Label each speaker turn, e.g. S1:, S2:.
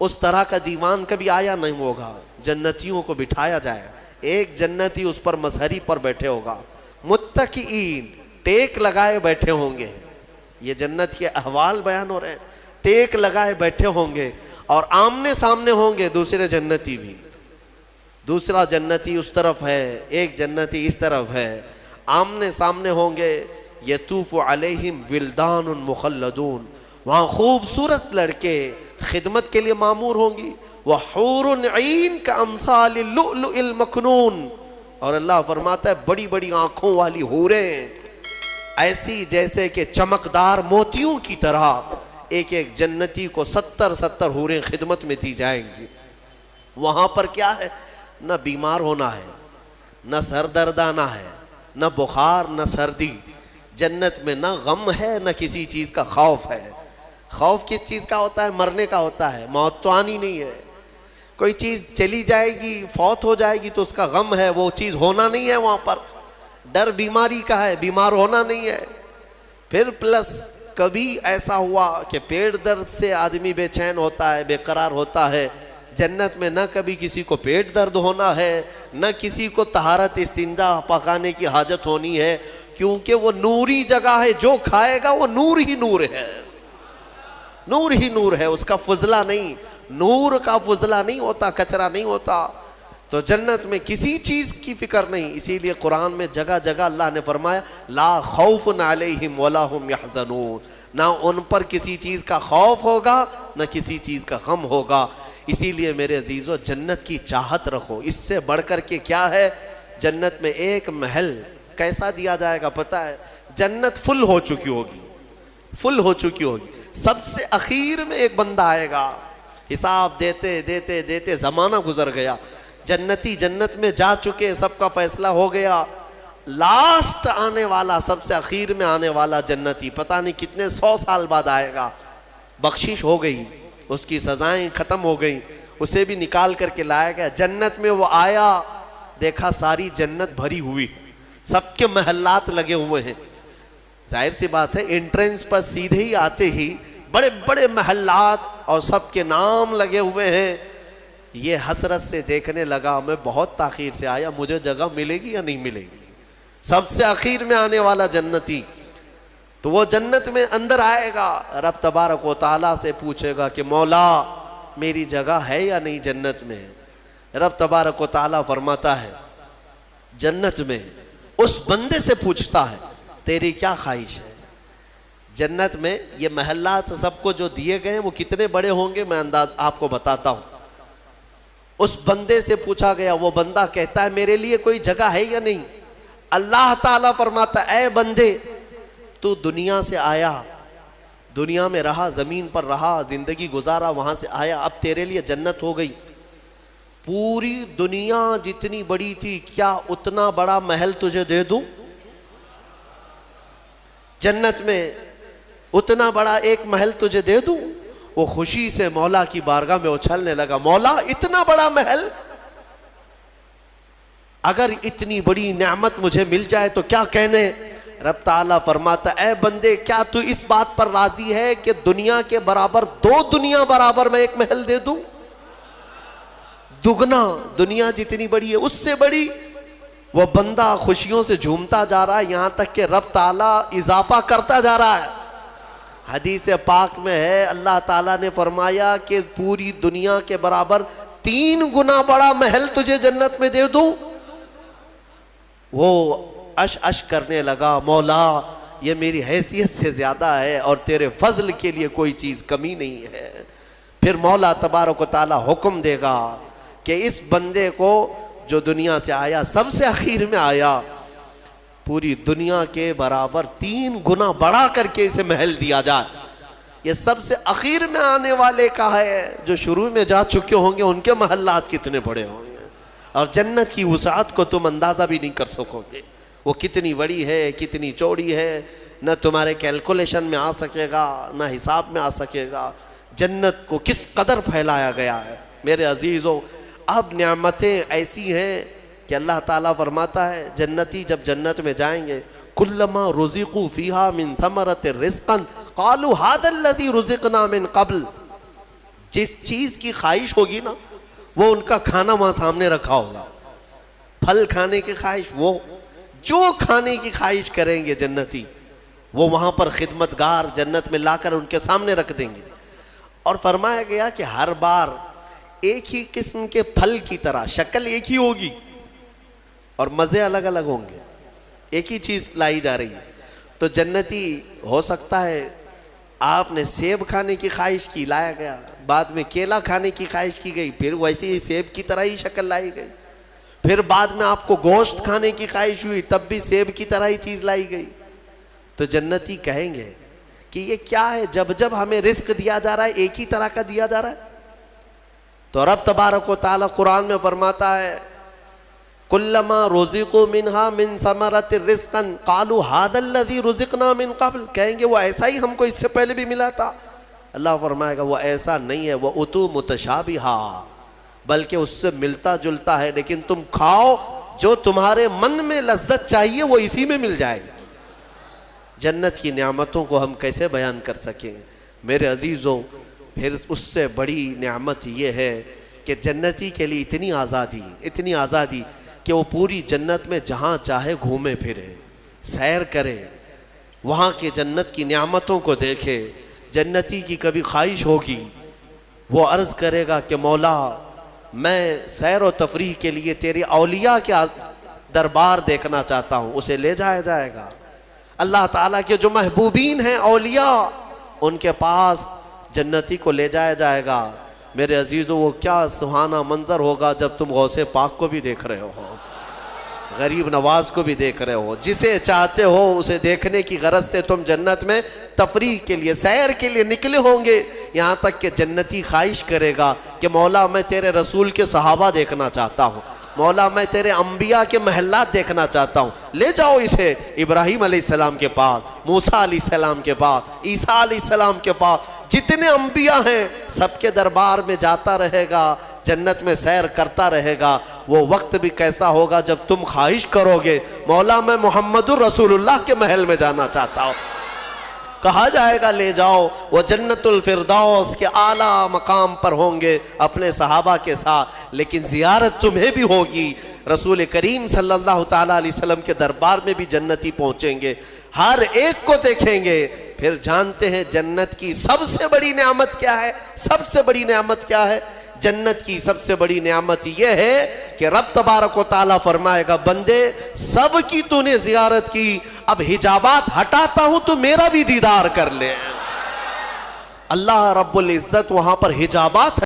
S1: اس طرح کا دیوان کبھی آیا نہیں ہوگا. جنتیوں کو بٹھایا جائے, ایک جنتی اس پر مظہری پر بیٹھے ہوگا, متکئین, ٹیک لگائے بیٹھے ہوں گے. یہ جنت کے احوال بیان ہو رہے ہیں. ٹیک لگائے بیٹھے ہوں گے اور آمنے سامنے ہوں گے دوسرے جنتی بھی. دوسرا جنتی اس طرف ہے, ایک جنتی اس طرف ہے, آمنے سامنے ہوں گے. یطوف علیہم ولدان مخلدون, وہاں خوبصورت لڑکے خدمت کے لیے معمور ہوں گی. وحور عین کامثال اللؤلؤ المکنون, اور اللہ فرماتا ہے بڑی بڑی آنکھوں والی حوریں ایسی جیسے کہ چمکدار موتیوں کی طرح. ایک ایک جنتی کو 70 حوریں خدمت میں دی جائیں گی. وہاں پر کیا ہے؟ نہ بیمار ہونا ہے, نہ سر درد آنا ہے, نہ بخار, نہ سردی. جنت میں نہ غم ہے, نہ کسی چیز کا خوف ہے. خوف کس چیز کا ہوتا ہے؟ مرنے کا ہوتا ہے. موت تو آنی نہیں ہے. کوئی چیز چلی جائے گی, فوت ہو جائے گی تو اس کا غم ہے, وہ چیز ہونا نہیں ہے وہاں پر. ڈر بیماری کا ہے, بیمار ہونا نہیں ہے. پھر پلس کبھی ایسا ہوا کہ پیٹ درد سے آدمی بے چین ہوتا ہے, بے قرار ہوتا ہے. جنت میں نہ کبھی کسی کو پیٹ درد ہونا ہے, نہ کسی کو طہارت استنجا پکانے کی حاجت ہونی ہے, کیونکہ وہ نوری جگہ ہے. جو کھائے گا وہ نور ہی نور ہے, نور ہی نور ہے, اس کا فضلہ نہیں. نور کا فضلہ نہیں ہوتا, کچرا نہیں ہوتا. تو جنت میں کسی چیز کی فکر نہیں. اسی لیے قرآن میں جگہ جگہ اللہ نے فرمایا لا خوف علیہم ولا ہم یحزنون, نہ ان پر کسی چیز کا خوف ہوگا, نہ کسی چیز کا غم ہوگا. اسی لیے میرے عزیزو جنت کی چاہت رکھو. اس سے بڑھ کر کے کیا ہے؟ جنت میں ایک محل کیسا دیا جائے گا پتہ ہے؟ جنت فل ہو چکی ہوگی, فل ہو چکی ہوگی. سب سے اخیر میں ایک بندہ آئے گا, حساب دیتے دیتے دیتے زمانہ گزر گیا. جنتی جنت میں جا چکے, سب کا فیصلہ ہو گیا. لاسٹ آنے والا, سب سے اخیر میں آنے والا جنتی پتہ نہیں کتنے 100 سال بعد آئے گا. بخشش ہو گئی, اس کی سزائیں ختم ہو گئیں, اسے بھی نکال کر کے لایا گیا. جنت میں وہ آیا, دیکھا ساری جنت بھری ہوئی, سب کے محلات لگے ہوئے ہیں. ظاہر سی بات ہے انٹرنس پر سیدھے ہی آتے ہی بڑے بڑے محلات اور سب کے نام لگے ہوئے ہیں. یہ حسرت سے دیکھنے لگا, میں بہت تاخیر سے آیا, مجھے جگہ ملے گی یا نہیں ملے گی. سب سے اخیر میں آنے والا جنتی, تو وہ جنت میں اندر آئے گا, رب تبارک و تعالیٰ سے پوچھے گا کہ مولا میری جگہ ہے یا نہیں جنت میں. رب تبارک و تعالیٰ فرماتا ہے جنت میں اس بندے سے پوچھتا ہے تیری کیا خواہش ہے. جنت میں یہ محلات سب کو جو دیے گئے ہیں وہ کتنے بڑے ہوں گے میں انداز آپ کو بتاتا ہوں. اس بندے سے پوچھا گیا, وہ بندہ کہتا ہے میرے لیے کوئی جگہ ہے یا نہیں. اللہ تعالیٰ فرماتا ہے اے بندے تو دنیا سے آیا, دنیا میں رہا, زمین پر رہا, زندگی گزارا, وہاں سے آیا, اب تیرے لیے جنت ہو گئی. پوری دنیا جتنی بڑی تھی کیا اتنا بڑا محل تجھے دے دوں؟ جنت میں اتنا بڑا ایک محل تجھے دے دوں؟ وہ خوشی سے مولا کی بارگاہ میں اچھلنے لگا, مولا اتنا بڑا محل, اگر اتنی بڑی نعمت مجھے مل جائے تو کیا کہنے. رب تعالیٰ فرماتا اے بندے کیا تو اس بات پر راضی ہے کہ دنیا کے برابر 2 دنیا برابر میں ایک محل دے دوں؟ دگنا, دنیا جتنی بڑی ہے اس سے بڑی. وہ بندہ خوشیوں سے جھومتا جا رہا ہے, یہاں تک کہ رب تعالیٰ اضافہ کرتا جا رہا ہے. حدیث پاک میں ہے اللہ تعالیٰ نے فرمایا کہ پوری دنیا کے برابر 3 گنا بڑا محل تجھے جنت میں دے دوں. وہ اش کرنے لگا, مولا یہ میری حیثیت سے زیادہ ہے اور تیرے فضل کے لیے کوئی چیز کمی نہیں ہے. پھر مولا تبارک و تعالیٰ حکم دے گا کہ اس بندے کو جو دنیا سے آیا, سب سے اخیر میں آیا, پوری دنیا کے برابر 3 گنا بڑا کر کے اسے محل دیا جائے. یہ سب سے اخیر میں آنے والے کا ہے, جو شروع میں جا چکے ہوں گے ان کے محلات کتنے بڑے ہوں گے, اور جنت کی وسعت کو تم اندازہ بھی نہیں کر سکو گے. وہ کتنی بڑی ہے, کتنی چوڑی ہے, نہ تمہارے کیلکولیشن میں آ سکے گا, نہ حساب میں آ سکے گا. جنت کو کس قدر پھیلایا گیا ہے میرے عزیزو. اب نعمتیں ایسی ہیں کہ اللہ تعالیٰ فرماتا ہے جنتی جب جنت میں جائیں گے کلما رزقوا فیہا من ثمرۃ رزقا قالوا ھذا الذی رزقنا من قبل, جس چیز کی خواہش ہوگی نا وہ ان کا کھانا وہاں سامنے رکھا ہوگا. پھل کھانے کی خواہش، وہ جو کھانے کی خواہش کریں گے جنتی وہ وہاں پر خدمتگار جنت میں لا کر ان کے سامنے رکھ دیں گے. اور فرمایا گیا کہ ہر بار ایک ہی قسم کے پھل کی طرح شکل ایک ہی ہوگی اور مزے الگ الگ ہوں گے. ایک ہی چیز لائی جا رہی ہے. تو جنتی ہو سکتا ہے آپ نے سیب کھانے کی خواہش کی، لایا گیا. بعد میں کیلا کھانے کی خواہش کی گئی، پھر ویسے ہی سیب کی طرح ہی شکل لائی گئی. پھر بعد میں آپ کو گوشت کھانے کی خواہش ہوئی، تب بھی سیب کی طرح ہی چیز لائی گئی. تو جنتی کہیں گے کہ یہ کیا ہے؟ جب جب ہمیں رزق دیا جا رہا ہے ایک ہی طرح کا دیا جا رہا ہے. تو رب تبارک و تعالی قرآن میں فرماتا ہے کلما رزقوا منها من ثمرۃ رزقا قالوا هذا الذي رزقنا من قبل. کہیں گے وہ ایسا ہی ہم کو اس سے پہلے بھی ملا تھا. اللہ فرمائے گا وہ ایسا نہیں ہے، وہ اتو متشابہا، بلکہ اس سے ملتا جلتا ہے، لیکن تم کھاؤ جو تمہارے من میں لذت چاہیے وہ اسی میں مل جائے. جنت کی نعمتوں کو ہم کیسے بیان کر سکیں میرے عزیزوں. پھر اس سے بڑی نعمت یہ ہے کہ جنتی کے لیے اتنی آزادی کہ وہ پوری جنت میں جہاں چاہے گھومے پھرے، سیر کرے، وہاں کے جنت کی نعمتوں کو دیکھے. جنتی کی کبھی خواہش ہوگی وہ عرض کرے گا کہ مولا میں سیر و تفریح کے لیے تیری اولیاء کے دربار دیکھنا چاہتا ہوں. اسے لے جایا جائے گا. اللہ تعالیٰ کے جو محبوبین ہیں اولیاء، ان کے پاس جنتی کو لے جایا جائے گا. میرے عزیزوں وہ کیا سہانا منظر ہوگا جب تم غوث پاک کو بھی دیکھ رہے ہو، غریب نواز کو بھی دیکھ رہے ہو. جسے چاہتے ہو اسے دیکھنے کی غرض سے تم جنت میں تفریح کے لیے، سیر کے لیے نکلے ہوں گے. یہاں تک کہ جنتی خواہش کرے گا کہ مولا میں تیرے رسول کے صحابہ دیکھنا چاہتا ہوں، مولا میں تیرے انبیاء کے محلات دیکھنا چاہتا ہوں. لے جاؤ اسے ابراہیم علیہ السلام کے پاس، موسیٰ علیہ السلام کے پاس، عیسیٰ علیہ السلام کے پاس، جتنے انبیاء ہیں سب کے دربار میں جاتا رہے گا، جنت میں سیر کرتا رہے گا. وہ وقت بھی کیسا ہوگا جب تم خواہش کرو گے مولا میں محمد الرسول اللہ کے محل میں جانا چاہتا ہوں. کہا جائے گا لے جاؤ. وہ جنت الفردوس کے اعلیٰ مقام پر ہوں گے اپنے صحابہ کے ساتھ، لیکن زیارت تمہیں بھی ہوگی. رسول کریم صلی اللہ تعالیٰ علیہ وسلم کے دربار میں بھی جنتی پہنچیں گے، ہر ایک کو دیکھیں گے. پھر جانتے ہیں جنت کی سب سے بڑی نعمت کیا ہے؟ سب سے بڑی نعمت کیا ہے؟ جنت کی سب سے بڑی نعمت یہ ہے کہ رب تبارک و تعالیٰ فرمائے گا بندے سب کی تو نے زیارت کی، اب حجابات ہٹاتا ہوں تو میرا بھی دیدار کر لے. اللہ رب العزت وہاں پر حجابات